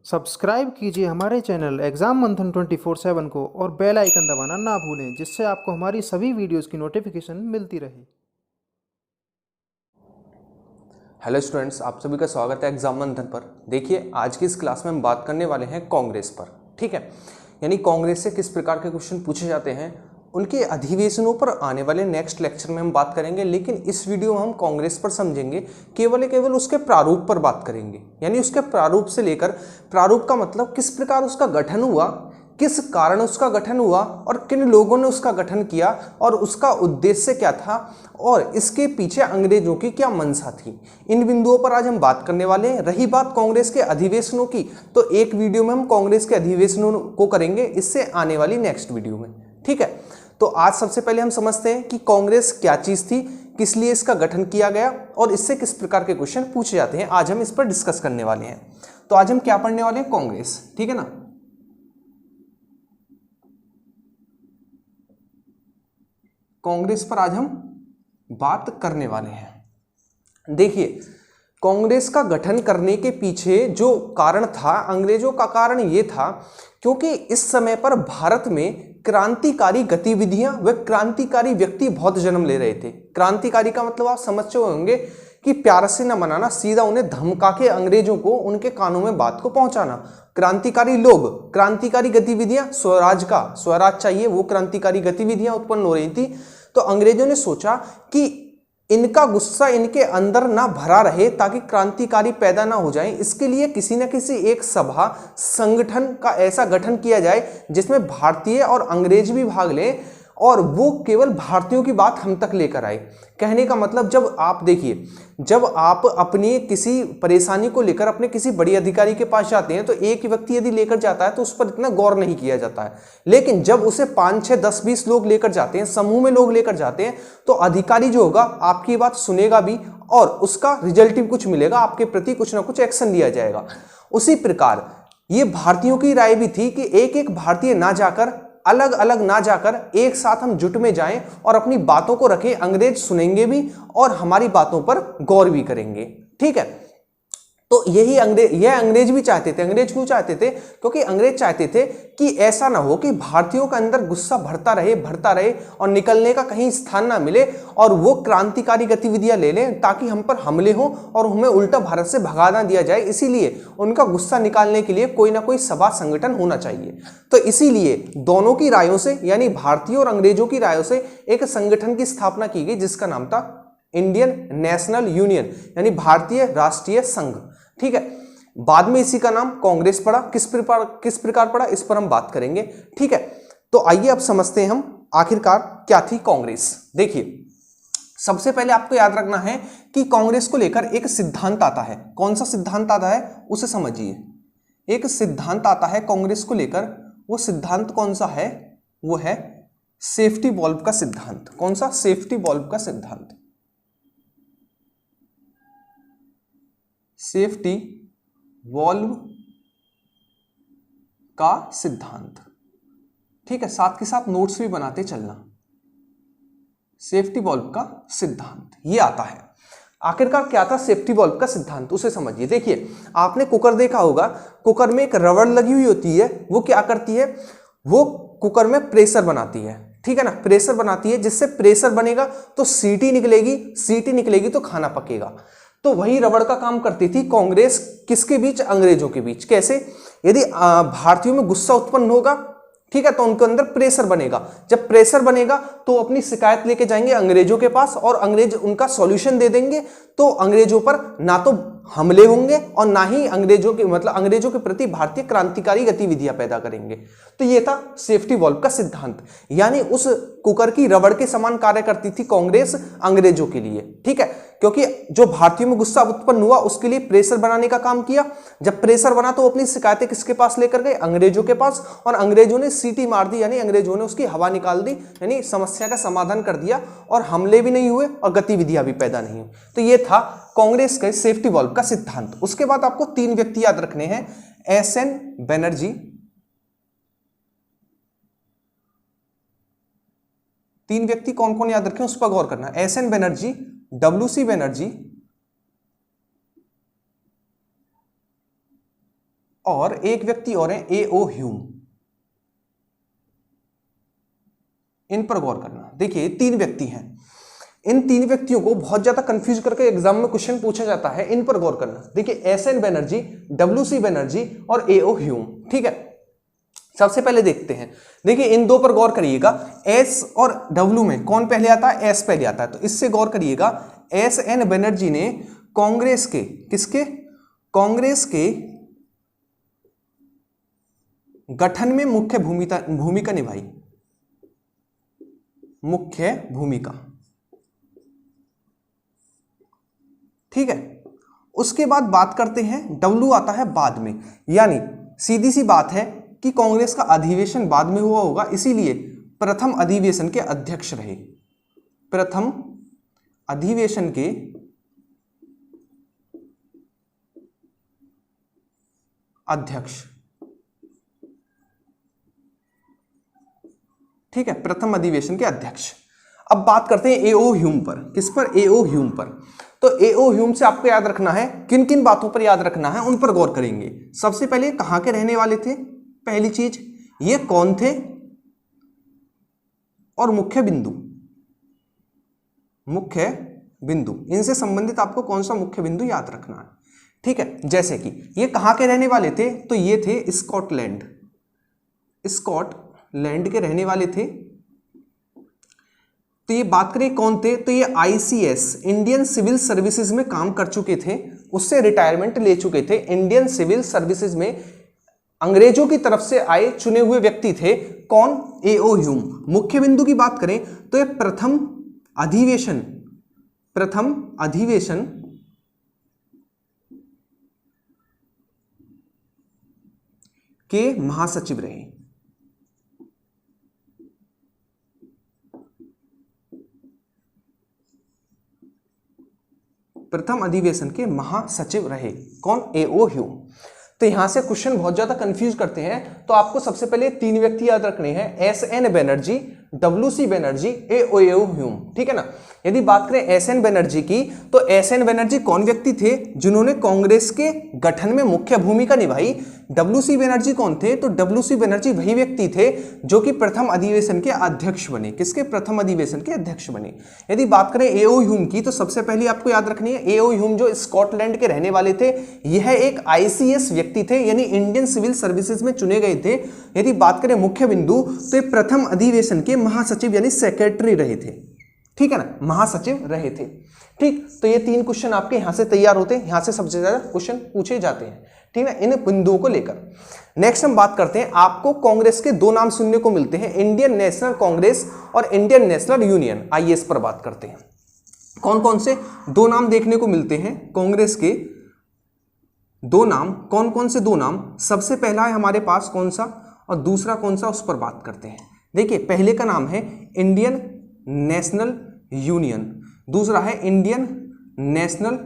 Subscribe कीजिए हमारे channel exam मंथन 24/7 को और बेल आइकन दबाना ना भूलें, जिससे आपको हमारी सभी वीडियोस की नोटिफिकेशन मिलती रहे। हेलो स्टूडेंट्स, आप सभी का स्वागत है एग्जाम मंथन पर। देखिए, आज की इस क्लास में हम बात करने वाले हैं कांग्रेस पर। ठीक है, यानी कांग्रेस से किस प्रकार के क्वेश्चन पूछे जाते हैं, उनके अधिवेशनों पर आने वाले नेक्स्ट लेक्चर में हम बात करेंगे। लेकिन इस वीडियो में हम कांग्रेस पर समझेंगे, केवल उसके प्रारूप पर बात करेंगे। यानी उसके प्रारूप से लेकर, प्रारूप का मतलब किस प्रकार उसका गठन हुआ, किस कारण उसका गठन हुआ और किन लोगों ने उसका गठन किया और उसका उद्देश्य क्या था और इसके पीछे अंग्रेजों की क्या मंशा थी। इन बिंदुओं पर आज हम बात करने वाले हैं। रही बात कांग्रेस के अधिवेशनों की, तो एक वीडियो में हम कांग्रेस के अधिवेशनों को करेंगे, इससे आने वाली नेक्स्ट वीडियो में। ठीक है, तो आज सबसे पहले हम समझते हैं कि कांग्रेस क्या चीज थी, किस लिए इसका गठन किया गया और इससे किस प्रकार के क्वेश्चन पूछे जाते हैं। आज हम इस पर डिस्कस करने वाले हैं। तो आज हम क्या पढ़ने वाले हैं, कांग्रेस। ठीक है ना। कांग्रेस पर आज हम बात करने वाले हैं। देखिए, कांग्रेस का गठन करने के पीछे जो कारण था, अंग्रेजों का कारण यह था क्योंकि इस समय पर भारत में क्रांतिकारी गतिविधियां व क्रांतिकारी व्यक्ति बहुत जन्म ले रहे थे। क्रांतिकारी का मतलब आप समझ चुके होंगे कि प्यार से न मनाना, सीधा उन्हें धमका के अंग्रेजों को उनके कानों में बात को पहुंचाना। क्रांतिकारी लोग, क्रांतिकारी गतिविधियां, स्वराज चाहिए, वो क्रांतिकारी गतिविधियां उत्पन्न हो रही थी। तो अंग्रेजों ने सोचा कि इनका गुस्सा इनके अंदर ना भरा रहे, ताकि क्रांतिकारी पैदा ना हो जाए, इसके लिए किसी न किसी एक सभा संगठन का ऐसा गठन किया जाए जिसमें भारतीय और अंग्रेज भी भाग लें और वो केवल भारतीयों की बात हम तक लेकर आए। कहने का मतलब, जब आप देखिए, जब आप अपनी किसी परेशानी को लेकर अपने किसी बड़े अधिकारी के पास जाते हैं तो एक व्यक्ति यदि लेकर जाता है तो उस पर इतना गौर नहीं किया जाता है। लेकिन जब उसे 5, 6, 10, 20 लोग लेकर जाते हैं, समूह में लोग लेकर जाते हैं, तो अधिकारी जो होगा आपकी बात सुनेगा भी और उसका रिजल्ट भी कुछ मिलेगा, आपके प्रति कुछ ना कुछ एक्शन लिया जाएगा। उसी प्रकार ये भारतीयों की राय भी थी कि एक एक भारतीय ना जाकर, अलग अलग ना जाकर, एक साथ हम जुट में जाएं और अपनी बातों को रखें। अंग्रेज सुनेंगे भी और हमारी बातों पर गौर भी करेंगे। ठीक है, तो यह अंग्रेज भी चाहते थे। अंग्रेज क्यों चाहते थे? क्योंकि अंग्रेज चाहते थे कि ऐसा ना हो कि भारतीयों के अंदर गुस्सा भरता रहे और निकलने का कहीं स्थान ना मिले और वो क्रांतिकारी गतिविधियां ले लें ताकि हम पर हमले हो और हमें उल्टा भारत से भगा ना दिया जाए। इसीलिए उनका गुस्सा निकालने के लिए कोई ना कोई सभा संगठन होना चाहिए। तो इसीलिए दोनों की रायों से, यानी भारतीयों और अंग्रेजों की रायों से, एक संगठन की स्थापना की गई जिसका नाम था इंडियन नेशनल यूनियन, यानी भारतीय राष्ट्रीय संघ। ठीक है, बाद में इसी का नाम कांग्रेस पड़ा। किस प्रकार पड़ा, इस पर हम बात करेंगे। ठीक है, तो आइए अब समझते हैं हम आखिरकार क्या थी कांग्रेस। देखिए, सबसे पहले आपको याद रखना है कि कांग्रेस को लेकर एक सिद्धांत आता है। कौन सा सिद्धांत आता है उसे समझिए। एक सिद्धांत आता है कांग्रेस को लेकर, वो सिद्धांत कौन सा है? वो है सेफ्टी वॉल्व का सिद्धांत। कौन सा? सेफ्टी वॉल्व का सिद्धांत। सेफ्टी वॉल्व का सिद्धांत। ठीक है, साथ के साथ नोट्स भी बनाते चलना। सेफ्टी वॉल्व का सिद्धांत ये आता है। आखिरकार क्या था सेफ्टी वॉल्व का सिद्धांत, उसे समझिए। देखिए, आपने कुकर देखा होगा, कुकर में एक रबड़ लगी हुई होती है। वो क्या करती है? वो कुकर में प्रेशर बनाती है। ठीक है ना, प्रेशर बनाती है, जिससे प्रेशर बनेगा तो सीटी निकलेगी तो खाना पकेगा। तो वही रबड़ का काम करती थी कांग्रेस। किसके बीच? अंग्रेजों के बीच। कैसे? यदि भारतीयों में गुस्सा उत्पन्न होगा, ठीक है, तो उनके अंदर प्रेशर बनेगा। जब प्रेशर बनेगा तो अपनी शिकायत लेके जाएंगे अंग्रेजों के पास और अंग्रेज उनका सॉल्यूशन दे देंगे। तो अंग्रेजों पर ना तो हमले होंगे और ना ही अंग्रेजों के प्रति भारतीय क्रांतिकारी गतिविधियां पैदा करेंगे। तो यह था सेफ्टी वॉल्व का सिद्धांत। यानी उस कुकर की रबड़ के समान कार्य करती थी कांग्रेस अंग्रेजों के लिए। ठीक है, क्योंकि जो भारतीयों में गुस्सा उत्पन्न हुआ उसके लिए प्रेशर बनाने का काम किया। जब प्रेशर बना तो अपनी शिकायतें किसके पास लेकर गए? अंग्रेजों के पास। और अंग्रेजों ने सीटी मार दी, यानी अंग्रेजों ने उसकी हवा निकाल दी, यानी समस्या का समाधान कर दिया और हमले भी नहीं हुए और गतिविधियां भी पैदा नहीं हुई। तो यह था कांग्रेस के सेफ्टी वॉल्व का सिद्धांत। उसके बाद आपको 3 व्यक्ति याद रखने हैं। एसएन बनर्जी, 3 व्यक्ति कौन कौन याद रखें उस पर गौर करना। एसएन बनर्जी, डब्ल्यूसी बनर्जी और एक व्यक्ति और हैं A.O. ह्यूम। इन पर गौर करना। देखिए 3 व्यक्ति हैं, इन 3 व्यक्तियों को बहुत ज्यादा कंफ्यूज करके एग्जाम में क्वेश्चन पूछा जाता है, इन पर गौर करना। देखिए S.N. बनर्जी, W.C. बनर्जी और A.O. ह्यूम। ठीक है, सबसे पहले देखते हैं। देखिए इन 2 पर गौर करिएगा, S और W में कौन पहले आता है? S पहले आता है। तो इससे गौर करिएगा, S.N. बनर्जी ने कांग्रेस के, किसके? कांग्रेस के गठन में मुख्य भूमिका निभाई, मुख्य भूमिका। ठीक है, उसके बाद बात करते हैं, W आता है बाद में, यानी सीधी सी बात है कि कांग्रेस का अधिवेशन बाद में हुआ होगा, इसीलिए प्रथम अधिवेशन के अध्यक्ष रहे। प्रथम अधिवेशन के अध्यक्ष। ठीक है, प्रथम अधिवेशन के अध्यक्ष। अब बात करते हैं A.O. ह्यूम पर। किस पर? A.O. ह्यूम पर। तो A.O. ह्यूम से आपको याद रखना है, किन किन बातों पर याद रखना है उन पर गौर करेंगे। सबसे पहले कहां के रहने वाले थे? पहली चीज, ये कौन थे? और मुख्य बिंदु, मुख्य बिंदु, इनसे संबंधित आपको कौन सा मुख्य बिंदु याद रखना है। ठीक है, जैसे कि ये कहां के रहने वाले थे? तो ये थे स्कॉटलैंड, स्कॉटलैंड के रहने वाले थे। तो ये बात करें कौन थे? तो ये ICS, इंडियन सिविल सर्विसेज में काम कर चुके थे, उससे रिटायरमेंट ले चुके थे। इंडियन सिविल सर्विसेज में अंग्रेजों की तरफ से आए चुने हुए व्यक्ति थे। कौन? A.O. ह्यूम। मुख्य बिंदु की बात करें तो ये प्रथम अधिवेशन के महासचिव रहे। प्रथम अधिवेशन के महासचिव रहे कौन? A.O. ह्यूम। तो यहां से क्वेश्चन बहुत ज्यादा कंफ्यूज करते हैं, तो आपको सबसे पहले 3 व्यक्ति याद रखने हैं, S.N. Banerjee, W.C. Banerjee, A.O. Hume. ठीक है ना। यदि बात करें S.N. बनर्जी की, तो S.N. बनर्जी कौन व्यक्ति थे? जिन्होंने कांग्रेस के गठन में मुख्य भूमिका निभाई। W.C. बनर्जी कौन थे? तो W.C. बनर्जी वही व्यक्ति थे जो कि प्रथम अधिवेशन के अध्यक्ष बने। किसके? प्रथम अधिवेशन के अध्यक्ष बने। यदि बात करें A.O. ह्यूम की, तो सबसे पहले आपको याद रखनी है, A.O. ह्यूम जो स्कॉटलैंड के रहने वाले थे, यह एक ICS व्यक्ति थे, यानी इंडियन सिविल सर्विसेज में चुने गए थे। यदि बात करें मुख्य बिंदु, तो ये प्रथम अधिवेशन के महासचिव यानी सेक्रेटरी रहे थे। ठीक है ना, महासचिव रहे थे। ठीक, तो ये 3 क्वेश्चन आपके यहां से तैयार होते हैं, यहां से सबसे ज्यादा क्वेश्चन पूछे जाते हैं। ठीक है, इन बिंदुओं को लेकर। नेक्स्ट हम बात करते हैं, आपको कांग्रेस के 2 नाम सुनने को मिलते हैं, इंडियन नेशनल कांग्रेस और इंडियन नेशनल यूनियन। आइए इस पर बात करते हैं। कौन कौन से 2 नाम देखने को मिलते हैं कांग्रेस के? 2 नाम, कौन कौन से 2 नाम? सबसे पहला है हमारे पास कौन सा, और दूसरा कौन सा, उस पर बात करते हैं। देखिए पहले का नाम है इंडियन नेशनल यूनियन, दूसरा है इंडियन नेशनल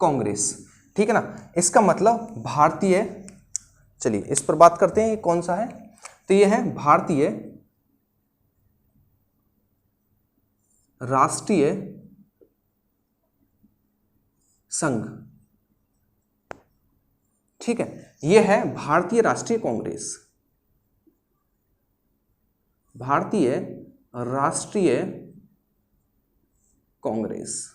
कांग्रेस। ठीक है ना, इसका मतलब भारतीय, चलिए इस पर बात करते हैं, कौन सा है? तो यह है भारतीय राष्ट्रीय संघ। ठीक है, यह है भारतीय राष्ट्रीय कांग्रेस, भारतीय राष्ट्रीय कांग्रेस,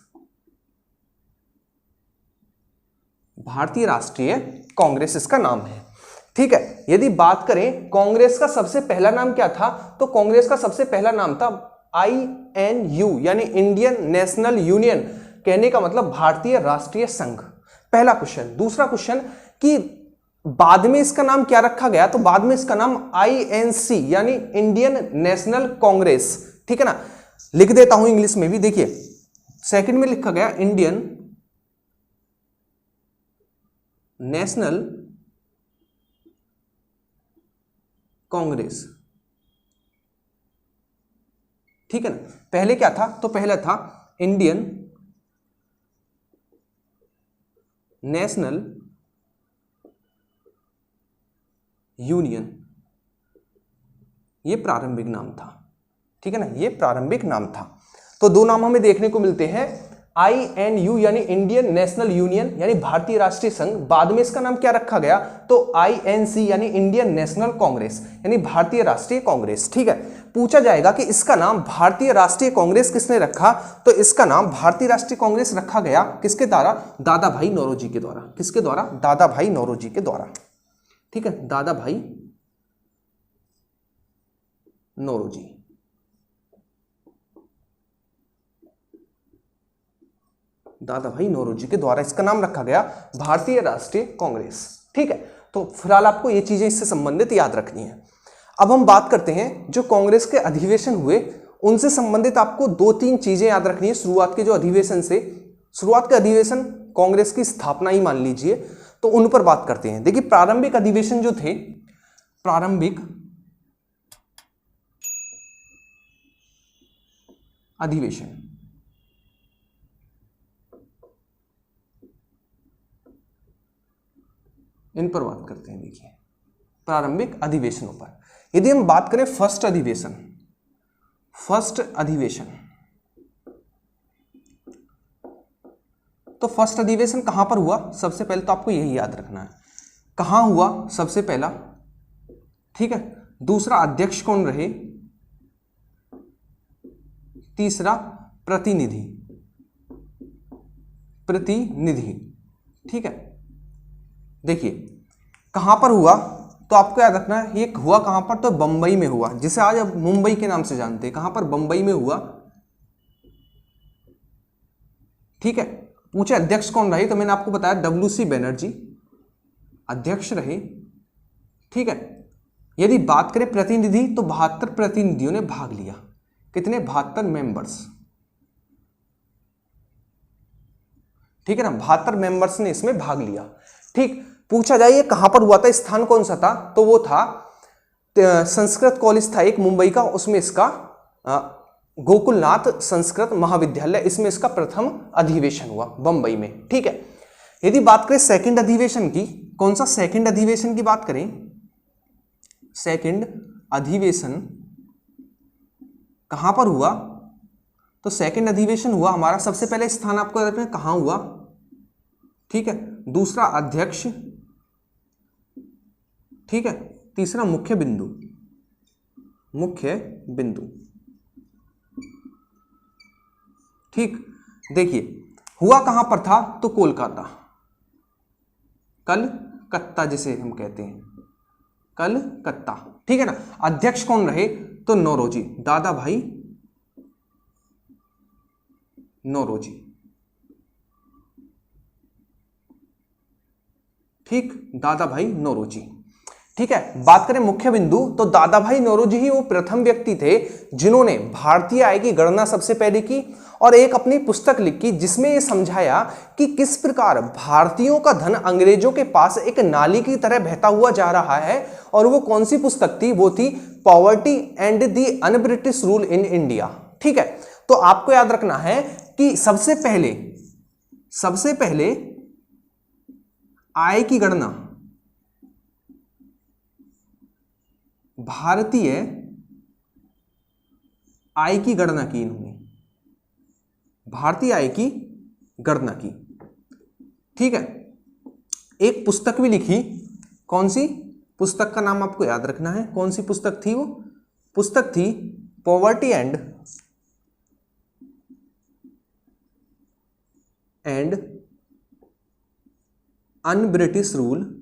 भारतीय राष्ट्रीय कांग्रेस इसका नाम है। ठीक है, यदि बात करें कांग्रेस का सबसे पहला नाम क्या था, तो कांग्रेस का सबसे पहला नाम था INU, यानी इंडियन नेशनल यूनियन, कहने का मतलब भारतीय राष्ट्रीय संघ। पहला क्वेश्चन। दूसरा क्वेश्चन कि बाद में इसका नाम क्या रखा गया, तो बाद में इसका नाम INC यानी इंडियन नेशनल कांग्रेस। ठीक है ना, लिख देता हूं इंग्लिश में भी। देखिए सेकंड में लिखा गया इंडियन नेशनल कांग्रेस। ठीक है ना, पहले क्या था, तो पहले था इंडियन नेशनल यूनियन, ये प्रारंभिक नाम था। ठीक है ना, ये प्रारंभिक नाम था। तो 2 नाम हमें देखने को मिलते हैं, INU यानी इंडियन नेशनल यूनियन यानी भारतीय राष्ट्रीय संघ, बाद में इसका नाम क्या रखा गया तो INC यानी इंडियन नेशनल कांग्रेस यानी भारतीय राष्ट्रीय कांग्रेस। ठीक है, पूछा जाएगा कि इसका नाम भारतीय राष्ट्रीय कांग्रेस किसने रखा, तो इसका नाम भारतीय राष्ट्रीय कांग्रेस रखा गया किसके द्वारा, दादा भाई नौरोजी के द्वारा। किसके द्वारा, दादा भाई नौरोजी के द्वारा। ठीक है, दादा भाई नौरोजी। दादा भाई नौरोजी के द्वारा इसका नाम रखा गया भारतीय राष्ट्रीय कांग्रेस। ठीक है, तो फिलहाल आपको ये चीजें इससे संबंधित याद रखनी है। अब हम बात करते हैं जो कांग्रेस के अधिवेशन हुए उनसे संबंधित आपको 2-3 चीजें याद रखनी है। शुरुआत के जो अधिवेशन से, शुरुआत के अधिवेशन कांग्रेस की स्थापना ही मान लीजिए, तो उन पर बात करते हैं। देखिए प्रारंभिक अधिवेशन जो थे, प्रारंभिक अधिवेशन, इन पर बात करते हैं। देखिए प्रारंभिक अधिवेशनों पर यदि हम बात करें फर्स्ट अधिवेशन, फर्स्ट अधिवेशन, तो फर्स्ट अधिवेशन कहां पर हुआ, सबसे पहले तो आपको यही याद रखना है कहां हुआ सबसे पहला। ठीक है, दूसरा अध्यक्ष कौन रहे, तीसरा प्रतिनिधि, प्रतिनिधि। ठीक है, देखिए कहां पर हुआ तो आपको याद रखना है, ये हुआ कहां पर, तो बंबई में हुआ, जिसे आज अब मुंबई के नाम से जानते हैं। कहां पर, बंबई में हुआ। ठीक है, पूछे अध्यक्ष कौन रहे, तो मैंने आपको बताया WC बनर्जी अध्यक्ष रहे। ठीक है, यदि बात करें प्रतिनिधि तो 72 प्रतिनिधियों ने भाग लिया। कितने, 72 मेंबर्स। ठीक है ना, 72 मेंबर्स ने इसमें भाग लिया। ठीक, पूछा जाए ये कहां पर हुआ था, स्थान कौन सा था, तो वो था संस्कृत कॉलेज था एक मुंबई का, उसमें इसका गोकुलनाथ संस्कृत महाविद्यालय, इसमें इसका प्रथम अधिवेशन हुआ बंबई में। ठीक है, यदि बात करें सेकंड अधिवेशन की, कौन सा सेकंड अधिवेशन की बात करें, सेकंड अधिवेशन कहां पर हुआ, तो सेकंड अधिवेशन हुआ हमारा, सबसे पहले स्थान आपको याद रखना है कहां हुआ। ठीक है, दूसरा अध्यक्ष, ठीक है, तीसरा मुख्य बिंदु, मुख्य बिंदु। ठीक, देखिए हुआ कहां पर था, तो कोलकाता, कलकत्ता जिसे हम कहते हैं, कलकत्ता। ठीक है ना, अध्यक्ष कौन रहे, तो नौरोजी, दादा भाई नौरोजी। ठीक, दादा भाई नौरोजी। ठीक है, बात करें मुख्य बिंदु तो दादा भाई नौरोजी ही वो प्रथम व्यक्ति थे जिन्होंने भारतीय आय की गणना सबसे पहले की और एक अपनी पुस्तक लिखी जिसमें ये समझाया कि किस प्रकार भारतीयों का धन अंग्रेजों के पास एक नाली की तरह बहता हुआ जा रहा है। और वो कौन सी पुस्तक थी, वो थी poverty and the un-British rule in India. ठीक है, तो आपको याद रखना है कि सबसे पहले आय की गणना भारतीय आय की गणना की, इन्होंने भारतीय आय की गणना की। ठीक है, एक पुस्तक भी लिखी, कौन सी पुस्तक का नाम आपको याद रखना है, कौन सी पुस्तक थी, वो पुस्तक थी poverty and un-British rule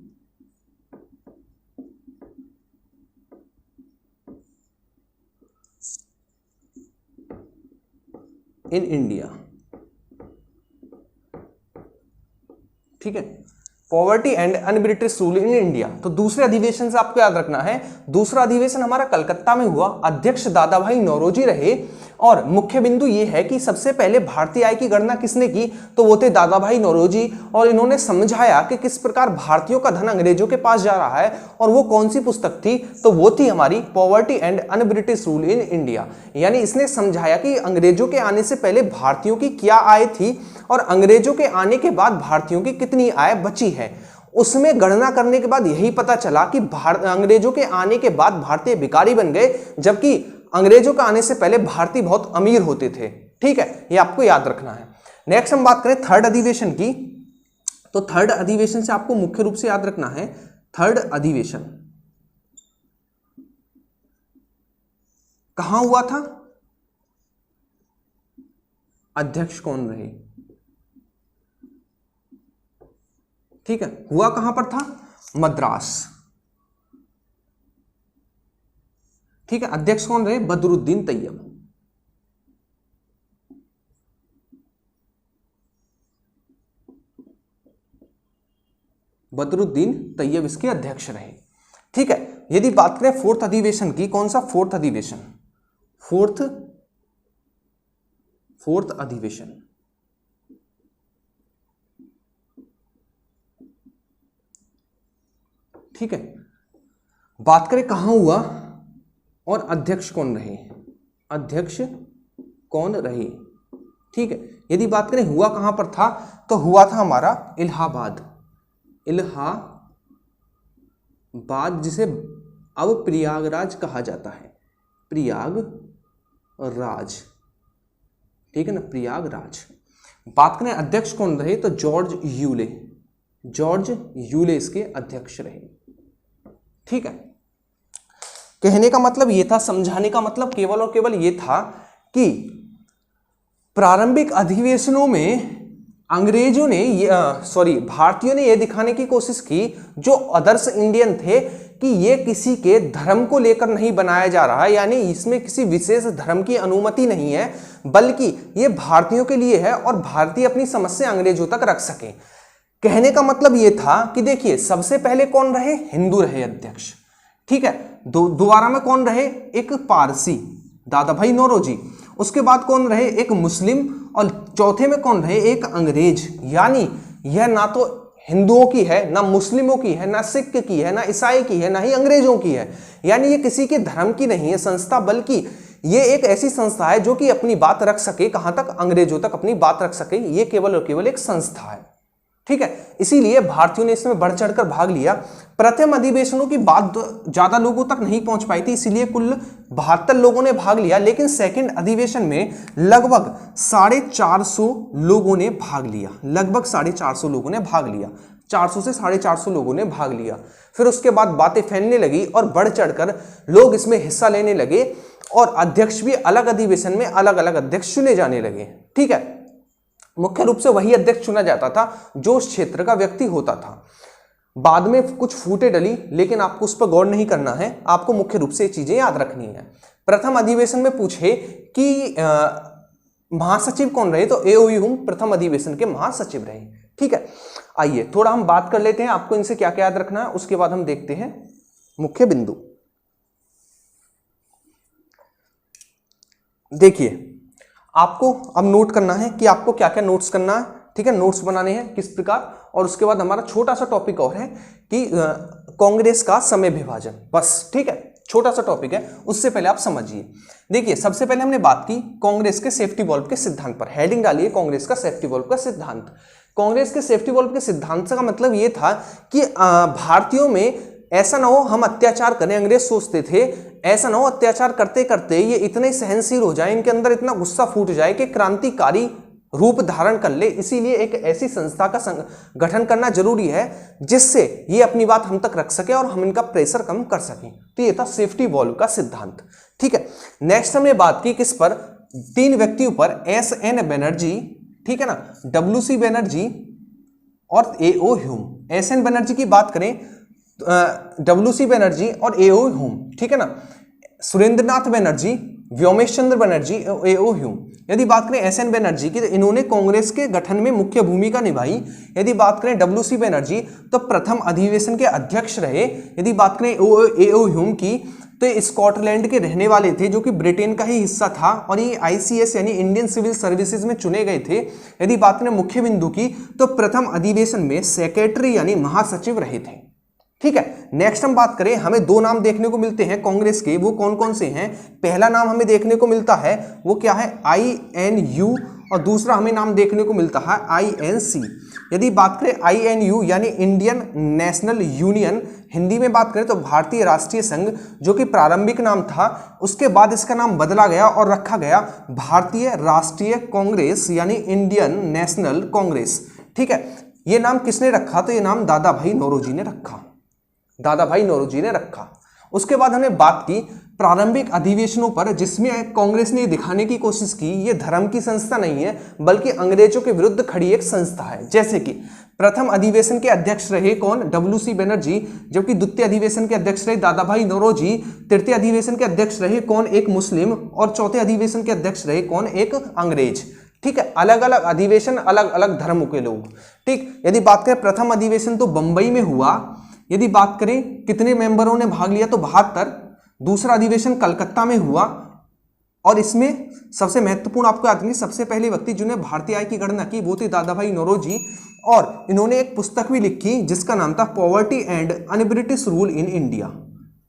in India. ठीक है, poverty and un-British rule in India. तो दूसरे अधिवेशन से आपको याद रखना है, दूसरा अधिवेशन हमारा कलकत्ता में हुआ, अध्यक्ष दादा भाई नौरोजी रहे और मुख्य बिंदु ये है कि सबसे पहले भारतीय आय की गणना किसने की, तो वो थे दादा भाई नौरोजी। और इन्होंने समझाया कि किस प्रकार भारतीयों का धन अंग्रेजों के पास जा रहा है। और वो कौन सी पुस्तक थी, तो वो थी हमारी poverty and un-British rule in India. यानी इसने समझाया कि अंग्रेजों के आने से पहले भारतीयों की क्या आय थी और अंग्रेजों के आने के बाद भारतीयों की कितनी आय बची है। उसमें गणना करने के बाद यही पता चला कि अंग्रेजों के आने के बाद भारतीय भिखारी बन गए, जबकि अंग्रेजों के आने से पहले भारतीय बहुत अमीर होते थे। ठीक है, ये आपको याद रखना है। नेक्स्ट हम बात करें थर्ड अधिवेशन की, तो थर्ड अधिवेशन से आपको मुख्य रूप से याद रखना है, थर्ड अधिवेशन कहां हुआ था, अध्यक्ष कौन रहे, ठीक है, हुआ कहां पर था, मद्रास, ठीक है। अध्यक्ष कौन रहे, बदरुद्दीन तैयब, बदरुद्दीन तैयब इसके अध्यक्ष रहे, ठीक है। यदि बात करें फोर्थ अधिवेशन की, कौन सा फोर्थ अधिवेशन, फोर्थ अधिवेशन, ठीक है। बात करें कहां हुआ और अध्यक्ष कौन रहे, अध्यक्ष कौन रहे, ठीक है। यदि बात करें हुआ कहां पर था, तो हुआ था हमारा इलाहाबाद, इलाहाबाद जिसे अब प्रयागराज कहा जाता है, प्रयागराज, ठीक है ना, प्रयागराज। बात करें अध्यक्ष कौन रहे, तो जॉर्ज यूले इसके अध्यक्ष रहे, ठीक है। कहने का मतलब ये था, समझाने का मतलब केवल और केवल ये था कि प्रारंभिक अधिवेशनों में अंग्रेजों ने भारतीयों ने यह दिखाने की कोशिश की, जो अदर्स इंडियन थे, कि ये किसी के धर्म को लेकर नहीं बनाया जा रहा है, यानी इसमें किसी विशेष धर्म की अनुमति नहीं है, बल्कि ये भारतीयों के लिए है और भारतीय अपनी समस्या अंग्रेजों तक रख सके। कहने का मतलब ये था कि देखिए, सबसे पहले कौन रहे, हिंदू रहे अध्यक्ष, ठीक है। दोबारा में कौन रहे, एक पारसी दादा भाई नौरोजी, उसके बाद कौन रहे, एक मुस्लिम, और चौथे में कौन रहे, एक अंग्रेज। यानी यह ना तो हिंदुओं की है, ना मुस्लिमों की है, ना सिख की है, ना ईसाई की है, ना ही अंग्रेजों की है। यानी ये किसी के धर्म की नहीं है संस्था, बल्कि ये एक ऐसी संस्था है जो कि अपनी बात रख सके, कहां तक, अंग्रेजों तक अपनी बात रख सके। ये केवल और केवल एक संस्था है, ठीक है। इसीलिए भारतीयों ने इसमें बढ़ चढ़कर भाग लिया। प्रथम अधिवेशनों की बात ज्यादा लोगों तक नहीं पहुंच पाई थी, इसीलिए कुल 72 लोगों ने भाग लिया, लेकिन सेकंड अधिवेशन में लगभग 450 लोगों ने भाग लिया, लगभग 450 लोगों ने भाग लिया, 400 से 450 लोगों ने भाग लिया। फिर उसके बाद बातें फैलने लगी और बढ़ चढ़कर लोग इसमें हिस्सा लेने लगे, और अध्यक्ष भी अलग अधिवेशन में अलग अलग अध्यक्ष चुने जाने लगे, ठीक है। मुख्य रूप से वही अध्यक्ष चुना जाता था जो उस क्षेत्र का व्यक्ति होता था। बाद में कुछ फूटे डली, लेकिन आपको उस पर गौर नहीं करना है, आपको मुख्य रूप से ये चीजें याद रखनी है। प्रथम अधिवेशन में पूछे कि महासचिव कौन रहे, तो एओ ह्यूम प्रथम अधिवेशन के महासचिव रहे, ठीक है। आइए थोड़ा हम बात कर लेते हैं, आपको इनसे क्या क्या याद रखना है, उसके बाद हम देखते हैं मुख्य बिंदु। देखिए, आपको अब नोट करना है कि आपको क्या क्या नोट्स करना है, ठीक है, नोट्स बनाने हैं किस प्रकार, और उसके बाद हमारा छोटा सा टॉपिक और है कि कांग्रेस का समय विभाजन, बस, ठीक है, छोटा सा टॉपिक है, उससे पहले आप समझिए। देखिए, सबसे पहले हमने बात की कांग्रेस के सेफ्टी वॉल्व के सिद्धांत पर, हेडिंग डालिए कांग्रेस का सेफ्टी वॉल्व का सिद्धांत। कांग्रेस के सेफ्टी वॉल्व के सिद्धांत का मतलब यह था कि भारतीयों में ऐसा ना हो हम अत्याचार करें, अंग्रेज सोचते थे ऐसा ना हो अत्याचार करते करते ये इतने सहनशील हो जाए, इनके अंदर इतना गुस्सा फूट जाए कि क्रांतिकारी रूप धारण कर ले। इसीलिए एक ऐसी संस्था का गठन करना जरूरी है जिससे ये अपनी बात हम तक रख सके और हम इनका प्रेशर कम कर सकें। तो ये था सेफ्टी वॉल्व का सिद्धांत, ठीक है। नेक्स्ट हमने बात की किस पर, 3 व्यक्तियों पर, एस.एन. बनर्जी, ठीक है ना, W.C. बनर्जी और A.O. ह्यूम। एस.एन. बनर्जी की बात करें, W.C. बनर्जी और A.O. ह्यूम, ठीक है ना। सुरेंद्रनाथ बनर्जी, व्योमेश चंद्र बनर्जी, A.O. ह्यूम। यदि बात करें एस.एन. बनर्जी की, तो इन्होंने कांग्रेस के गठन में मुख्य भूमिका निभाई। यदि बात करें W.C. बनर्जी, तो प्रथम अधिवेशन के अध्यक्ष रहे। यदि बात करें A.O. ह्यूम की, तो ये स्कॉटलैंड के रहने वाले थे जो कि ब्रिटेन का ही हिस्सा था, और ये ICS यानी इंडियन सिविल सर्विसेज में चुने गए थे। यदि बात करें मुख्य बिंदु की, तो प्रथम अधिवेशन में सेक्रेटरी यानी महासचिव रहे थे, ठीक है। नेक्स्ट हम बात करें, हमें 2 नाम देखने को मिलते हैं कांग्रेस के, वो कौन कौन से हैं। पहला नाम हमें देखने को मिलता है वो क्या है, INU और दूसरा हमें नाम देखने को मिलता है INC। यदि बात करें INU यानी इंडियन नेशनल यूनियन, हिंदी में बात करें तो भारतीय राष्ट्रीय संघ, जो कि प्रारंभिक नाम था, उसके बाद इसका नाम बदला गया और रखा गया भारतीय राष्ट्रीय कांग्रेस यानी इंडियन नेशनल कांग्रेस। ठीक है, ये नाम किसने रखा? तो ये नाम दादा भाई नौरोजी ने रखा, दादा भाई नौरोजी ने रखा। उसके बाद हमने बात की प्रारंभिक अधिवेशनों पर, जिसमें कांग्रेस ने दिखाने की कोशिश की ये धर्म की संस्था नहीं है बल्कि अंग्रेजों के विरुद्ध खड़ी एक संस्था है। जैसे कि प्रथम अधिवेशन के अध्यक्ष रहे कौन? WC बनर्जी, जबकि द्वितीय अधिवेशन के अध्यक्ष रहे दादा भाई नौरोजी, तृतीय अधिवेशन के अध्यक्ष रहे कौन? एक मुस्लिम, और चौथे अधिवेशन के अध्यक्ष रहे कौन? एक अंग्रेज। ठीक है, अलग अलग अधिवेशन, अलग अलग धर्म के लोग। ठीक, यदि बात करें प्रथम अधिवेशन तो बंबई में हुआ। यदि बात करें कितने मेंबरों ने भाग लिया तो 72। दूसरा अधिवेशन कलकत्ता में हुआ और इसमें सबसे महत्वपूर्ण आपको याद रखनी, सबसे पहले व्यक्ति जिन्होंने भारतीय आय की गणना की वो थे दादा भाई नौरोजी, और इन्होंने एक पुस्तक भी लिखी जिसका नाम था poverty and un-British rule in India.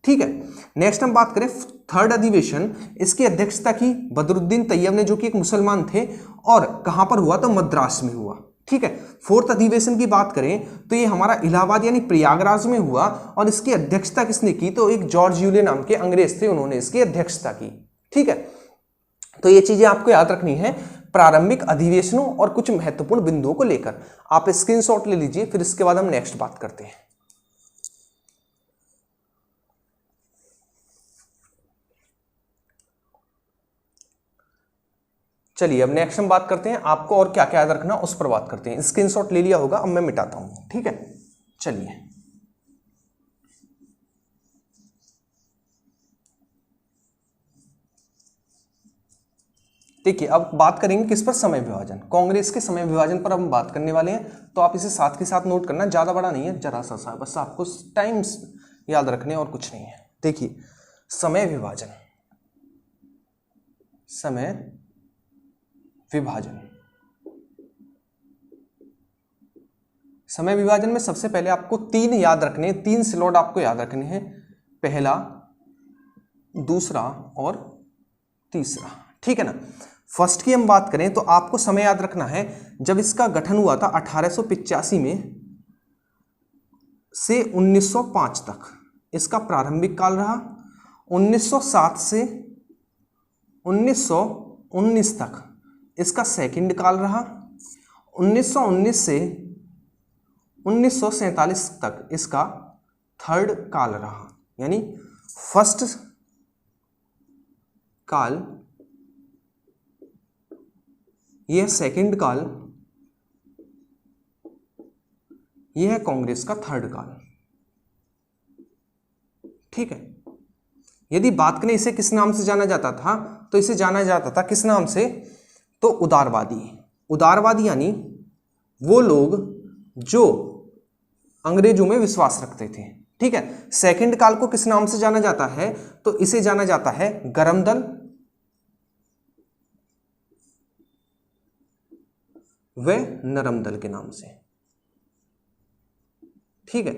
ठीक है, नेक्स्ट हम बात करें थर्ड अधिवेशन, इसकी अध्यक्षता की बदरुद्दीन तैयब ने, जो कि एक मुसलमान थे, और कहां पर हुआ? तो मद्रास में हुआ। ठीक है, फोर्थ अधिवेशन की बात करें तो ये हमारा इलाहाबाद यानी प्रयागराज में हुआ, और इसकी अध्यक्षता किसने की? तो एक जॉर्ज यूले नाम के अंग्रेज थे, उन्होंने इसकी अध्यक्षता की। ठीक है, तो ये चीजें आपको याद रखनी है प्रारंभिक अधिवेशनों और कुछ महत्वपूर्ण बिंदुओं को लेकर। आप स्क्रीनशॉट ले लीजिए, फिर इसके बाद हम नेक्स्ट बात करते हैं। चलिए अब नेक्स्ट हम बात करते हैं, आपको और क्या क्या याद रखना उस पर बात करते हैं। स्क्रीनशॉट ले लिया होगा, अब मैं मिटाता हूं। ठीक है, चलिए देखिए, अब बात करेंगे किस पर? समय विभाजन। कांग्रेस के समय विभाजन पर हम बात करने वाले हैं, तो आप इसे साथ के साथ नोट करना, ज्यादा बड़ा नहीं है, जरा सा बस आपको टाइम्स याद रखने और कुछ नहीं है। देखिए, समय विभाजन, समय विभाजन, समय विभाजन में सबसे पहले आपको 3 याद रखने, 3 स्लॉट आपको याद रखने हैं, पहला, दूसरा और तीसरा। ठीक है ना। फर्स्ट की हम बात करें तो आपको समय याद रखना है, जब इसका गठन हुआ था 1885 में से 1905 तक इसका प्रारंभिक काल रहा। 1907 से 1919 तक इसका सेकंड काल रहा। 1919 से 1947 तक इसका थर्ड काल रहा, यानी फर्स्ट काल, यह सेकंड काल, यह है कांग्रेस का थर्ड काल। ठीक है। यदि बात करें इसे किस नाम से जाना जाता था, तो इसे जाना जाता था किस नाम से? तो उदारवादी। उदारवादी यानी वो लोग जो अंग्रेजों में विश्वास रखते थे। ठीक है। सेकंड काल को किस नाम से जाना जाता है? तो इसे जाना जाता है गरम दल व नरम दल के नाम से। ठीक है।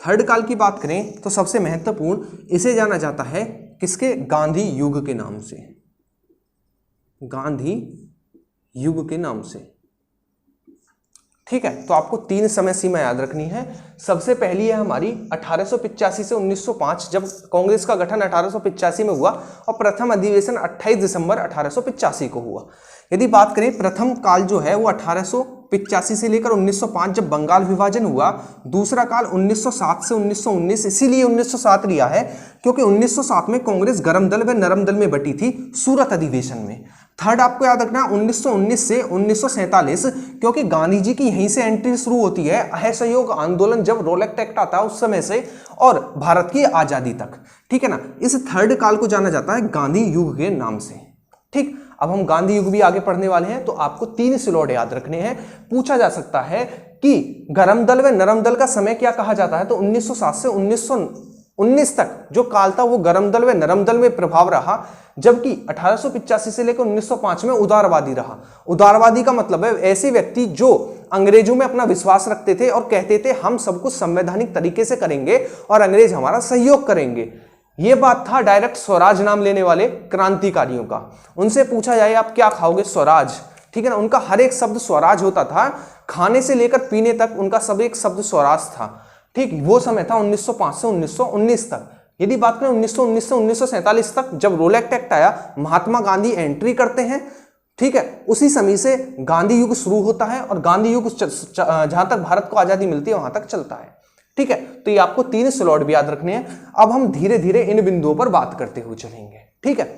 थर्ड काल की बात करें तो सबसे महत्वपूर्ण इसे जाना जाता है किसके? गांधी युग के नाम से। गांधी युग के नाम से। ठीक है। तो आपको 3 समय सीमा याद रखनी है। सबसे पहली है हमारी 1885 से 1905, जब कांग्रेस का गठन 1885 में हुआ और प्रथम अधिवेशन 28 दिसंबर 1885 को हुआ। यदि बात करें प्रथम काल जो है वो 1885 से लेकर 1905 जब बंगाल विभाजन हुआ। दूसरा काल 1907 से 1919, इसीलिए 1907 लिया है क्योंकि 1907 में कांग्रेस गरम दल व नरम दल में बटी थी सूरत अधिवेशन में। थर्ड आपको याद रखना 1919 से 1947, क्योंकि गांधी जी की यहीं से एंट्री शुरू होती है असहयोग आंदोलन जब रोलेक्ट एक्ट आता है उस समय से और भारत की आजादी तक। ठीक है ना। इस थर्ड काल को जाना जाता है गांधी युग के नाम से। ठीक। अब हम गांधी युग भी आगे पढ़ने वाले हैं, तो आपको 3 स्लॉट याद रखने हैं। पूछा जा सकता है कि गरम दल व नरम दल का समय क्या कहा जाता है? तो 1907 से 1919 तक जो काल था वो गरम दल व नरम दल में प्रभाव रहा, जबकि 1885 से लेकर 1905 में उदारवादी रहा। उदारवादी का मतलब है ऐसे व्यक्ति जो अंग्रेजों में अपना विश्वास रखते थे और कहते थे हम सब कुछ संवैधानिक तरीके से करेंगे और अंग्रेज हमारा सहयोग करेंगे। यह बात था डायरेक्ट स्वराज नाम लेने वाले क्रांतिकारियों का। उनसे पूछा जाए आप क्या खाओगे? स्वराज। ठीक है ना, उनका हर एक शब्द स्वराज होता था, खाने से लेकर पीने तक उनका सब एक शब्द स्वराज था। ठीक, वो समय था 1905 से 1919 तक। यदि बात करें 1919 से 1947 तक, जब रोलेक्ट एक्ट आया, महात्मा गांधी एंट्री करते हैं, ठीक है, उसी समय से गांधी युग शुरू होता है और गांधी युग जहां तक भारत को आजादी मिलती है वहां तक चलता है। ठीक है, तो ये आपको 3 स्लॉट भी याद रखने हैं। अब हम धीरे धीरे इन बिंदुओं पर बात करते हुए चलेंगे। ठीक है,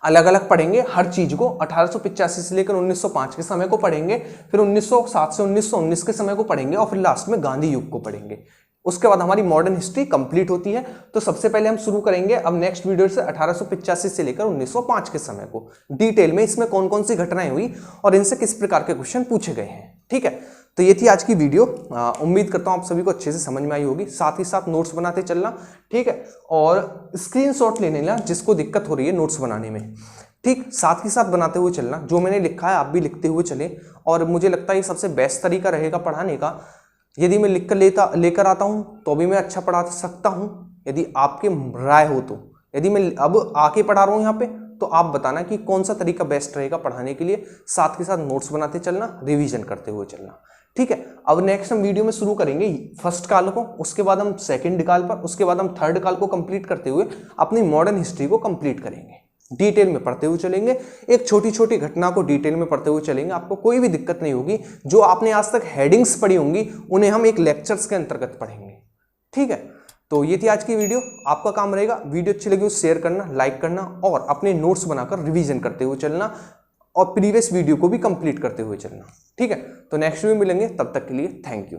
अलग अलग पढ़ेंगे हर चीज को। 1885 से लेकर 1905 के समय को पढ़ेंगे, फिर 1907 से 1919 के समय को पढ़ेंगे और फिर लास्ट में गांधी युग को पढ़ेंगे। उसके बाद हमारी मॉडर्न हिस्ट्री कंप्लीट होती है। तो सबसे पहले हम शुरू करेंगे अब नेक्स्ट वीडियो से 1885 से लेकर 1905 के समय को, डिटेल में इसमें कौन कौन सी घटनाएं हुई और इनसे किस प्रकार के क्वेश्चन पूछे गए हैं। ठीक है, तो ये थी आज की वीडियो। उम्मीद करता हूं आप सभी को अच्छे से समझ में आई होगी। साथ ही साथ नोट्स बनाते चलना, ठीक है, और स्क्रीनशॉट लेने ना जिसको दिक्कत हो रही है नोट्स बनाने में। ठीक, साथ ही साथ बनाते हुए चलना, जो मैंने लिखा है आप भी लिखते हुए चले। और मुझे लगता है ये सबसे बेस्ट तरीका रहेगा पढ़ाने का। यदि मैं लिख कर लेकर आता हूं तो भी मैं अच्छा पढ़ा सकता हूं, यदि आपके राय हो तो। यदि मैं अब आके पढ़ा रहा हूं यहाँ पे, तो आप बताना कि कौन सा तरीका बेस्ट रहेगा पढ़ाने के लिए। साथ के साथ नोट्स बनाते चलना, रिवीजन करते हुए चलना। ठीक है, अब नेक्स्ट हम वीडियो में शुरू करेंगे फर्स्ट काल को, उसके बाद हम सेकंड काल पर, उसके बाद हम थर्ड काल को कंप्लीट करते हुए अपनी मॉडर्न हिस्ट्री को कंप्लीट करेंगे। डिटेल में पढ़ते हुए चलेंगे, एक छोटी छोटी घटना को डिटेल में पढ़ते हुए चलेंगे। आपको कोई भी दिक्कत नहीं होगी। जो आपने आज तक हेडिंग्स पढ़ी होंगी उन्हें हम एक लेक्चर्स के अंतर्गत पढ़ेंगे। ठीक है, तो ये थी आज की वीडियो। आपका काम रहेगा वीडियो अच्छी लगी तो शेयर करना, लाइक करना और अपने नोट्स बनाकर रिवीजन करते हुए चलना और प्रीवियस वीडियो को भी कंप्लीट करते हुए चलना। ठीक है, तो नेक्स्ट वीडियो मिलेंगे, तब तक के लिए थैंक यू।